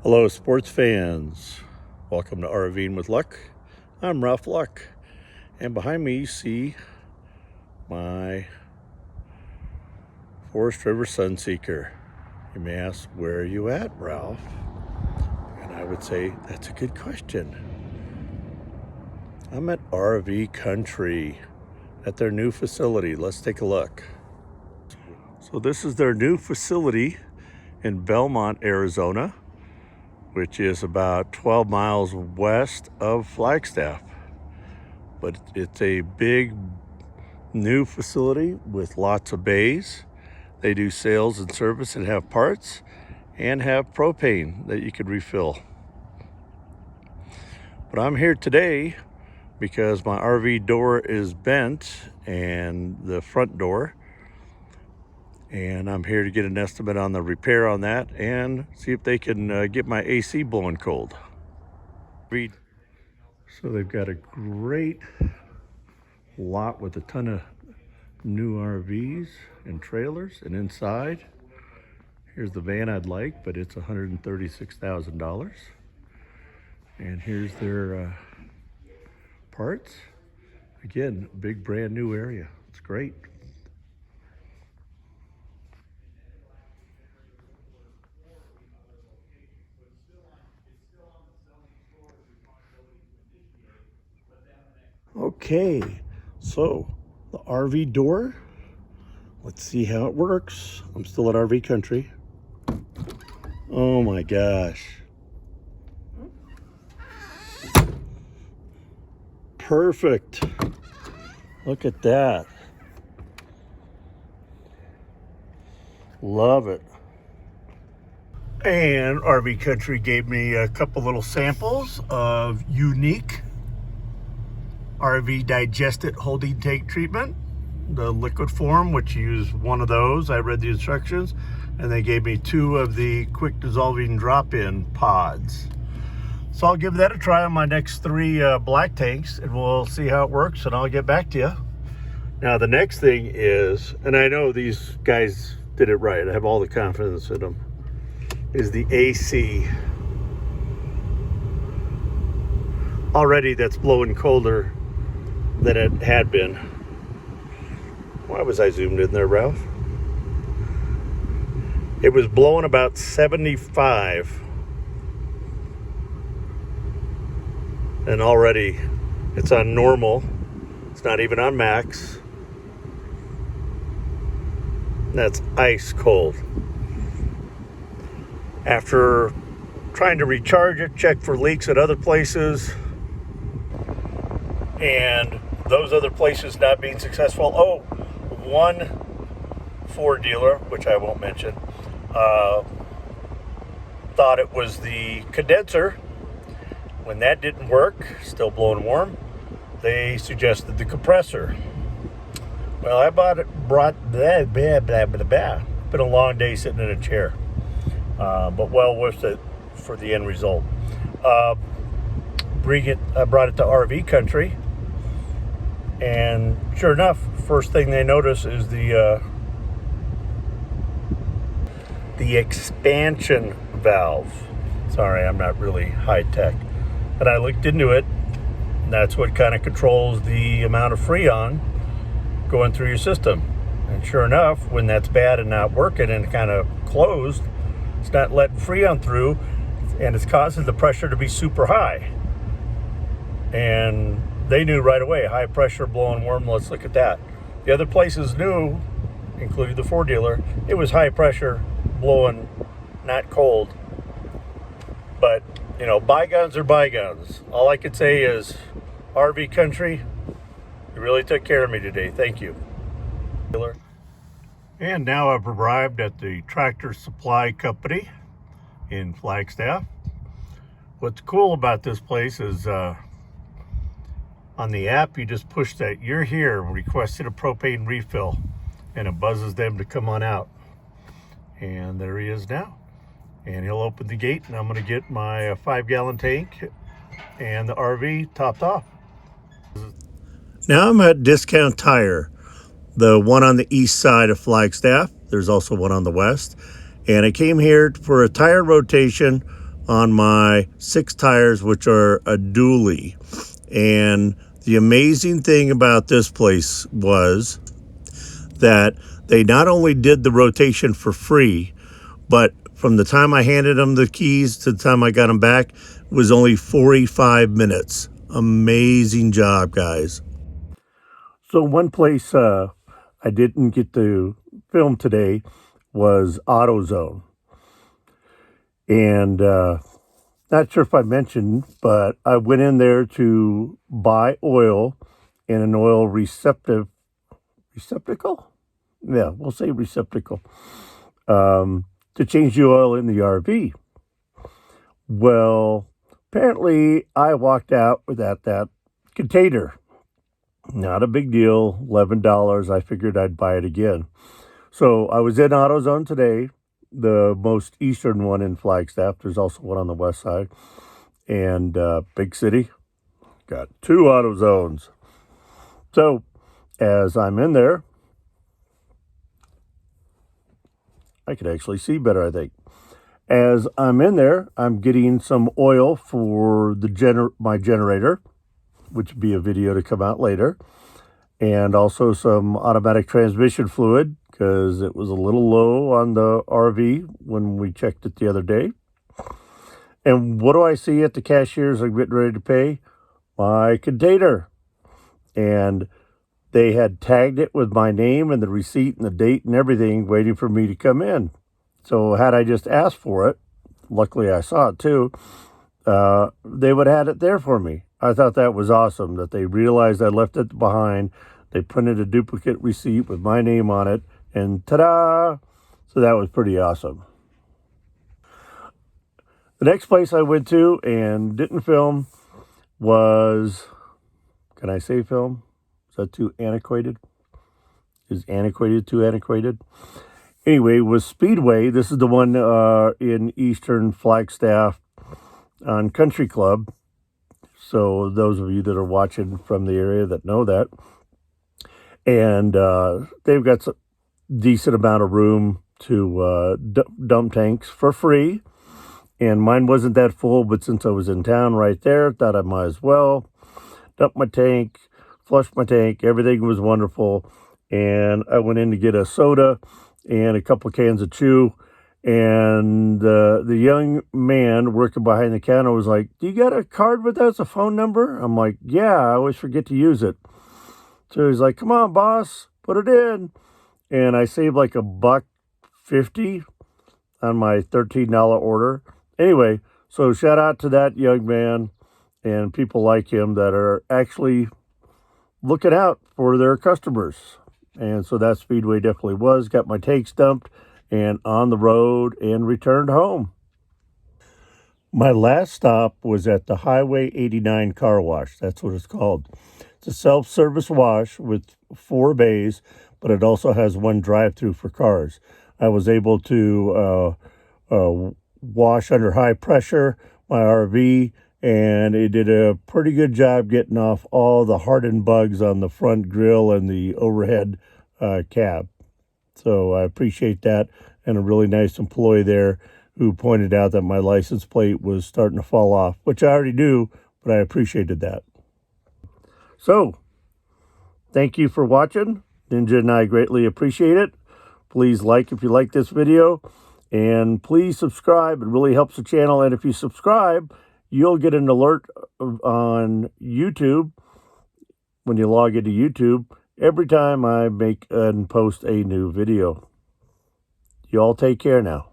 Hello, sports fans. Welcome to RVing with Luck. I'm Ralph Luck, and behind me you see my Forest River Sunseeker. You may ask, where are you at, Ralph? And I would say, that's a good question. I'm at RV Country at their new facility. Let's take a look. So this is their new facility in Bellemont, Arizona, which is about 12 miles west of Flagstaff. But it's a big new facility with lots of bays. They do sales and service and have parts and have propane that you could refill. But I'm here today because my RV door is bent, and the front door, and I'm here to get an estimate on the repair on that and see if they can get my AC blowing cold. So they've got a great lot with a ton of new RVs and trailers, and inside, here's the van I'd like, but it's $136,000. And here's their parts. Again, big brand new area. It's great. Okay, so the RV door, let's see how it works. I'm still at RV Country. Oh my gosh. Perfect. Look at that. Love it. And RV Country gave me a couple little samples of unique RV digested holding tank treatment, the liquid form, which you use one of those. I read the instructions, and they gave me two of the quick dissolving drop-in pods. So I'll give that a try on my next three black tanks, and we'll see how it works, and I'll get back to you. Now the next thing is, and I know these guys did it right, I have all the confidence in them, is the AC. Already that's blowing colder than it had been. Why was I zoomed in there, Ralph? It was blowing about 75. And already it's on normal. It's not even on max. That's ice cold. After trying to recharge it, check for leaks at other places, and those other places not being successful. Oh, one Ford dealer, which I won't mention, thought it was the condenser. When that didn't work, still blowing warm, they suggested the compressor. Well, I brought that, been a long day sitting in a chair, but well worth it for the end result. I brought it to RV Country, and sure enough, first thing they notice is the expansion valve. Sorry, I'm not really high tech. And I looked into it, and that's what kind of controls the amount of Freon going through your system. And sure enough, when that's bad and not working and kind of closed, it's not letting Freon through, and it's causing the pressure to be super high. And they knew right away, high pressure blowing warm, let's look at that. The other places knew, including the Ford dealer, it was high pressure blowing, not cold. But you know, bygones are bygones. All I could say is, RV Country, you really took care of me today. Thank you. And now I've arrived at the Tractor Supply Company in Flagstaff. What's cool about this place is on the app, you just push that "you're here, requested a propane refill," and it buzzes them to come on out. And there he is now. And he'll open the gate, and I'm going to get my 5-gallon tank and the RV topped off. Now I'm at Discount Tire, the one on the east side of Flagstaff. There's also one on the west. And I came here for a tire rotation on my 6 tires, which are a dually. And the amazing thing about this place was that they not only did the rotation for free, but from the time I handed them the keys to the time I got them back was only 45 minutes. Amazing job, guys. So one place I didn't get to film today was AutoZone. And not sure if I mentioned, but I went in there to buy oil in an oil receptacle? Yeah, we'll say receptacle. To change the oil in the RV. Well, apparently I walked out without that container. Not a big deal, $11. I figured I'd buy it again. So I was in AutoZone today, the most eastern one in Flagstaff. There's also one on the west side. And big city, got 2 AutoZones. So as I'm in there, I could actually see better, I think. As I'm in there, I'm getting some oil for my generator, which would be a video to come out later, and also some automatic transmission fluid because it was a little low on the RV when we checked it the other day. And what do I see at the cashier as I'm getting ready to pay? My container. And they had tagged it with my name and the receipt and the date and everything waiting for me to come in. So had I just asked for it, luckily I saw it too, they would have had it there for me. I thought that was awesome that they realized I left it behind. They printed a duplicate receipt with my name on it, and ta-da! So that was pretty awesome. The next place I went to and didn't film was, can I say film? Is that too antiquated? Is antiquated too antiquated? Anyway, was Speedway. This is the one in eastern Flagstaff on Country Club. So those of you that are watching from the area that know that. And they've got a decent amount of room to dump tanks for free. And mine wasn't that full, but since I was in town right there, thought I might as well dump my tank, flush my tank. Everything was wonderful. And I went in to get a soda and a couple of cans of chew. And the young man working behind the counter was like, "Do you got a card with us, a phone number?" I'm like, "Yeah, I always forget to use it." So he's like, "Come on, boss, put it in." And I saved like $1.50 on my $13 order. Anyway, so shout out to that young man and people like him that are actually looking out for their customers. And so that Speedway definitely was. Got my tanks dumped and on the road and returned home. My last stop was at the Highway 89 car wash. That's what it's called. It's a self-service wash with 4 bays, but it also has 1 drive-through for cars. I was able to wash under high pressure my RV, and it did a pretty good job getting off all the hardened bugs on the front grille and the overhead cab. So I appreciate that, and a really nice employee there who pointed out that my license plate was starting to fall off, which I already knew, but I appreciated that. So, thank you for watching. Ninja and I greatly appreciate it. Please like if you like this video, and please subscribe. It really helps the channel, and if you subscribe, you'll get an alert on YouTube when you log into YouTube every time I make and post a new video. You all take care now.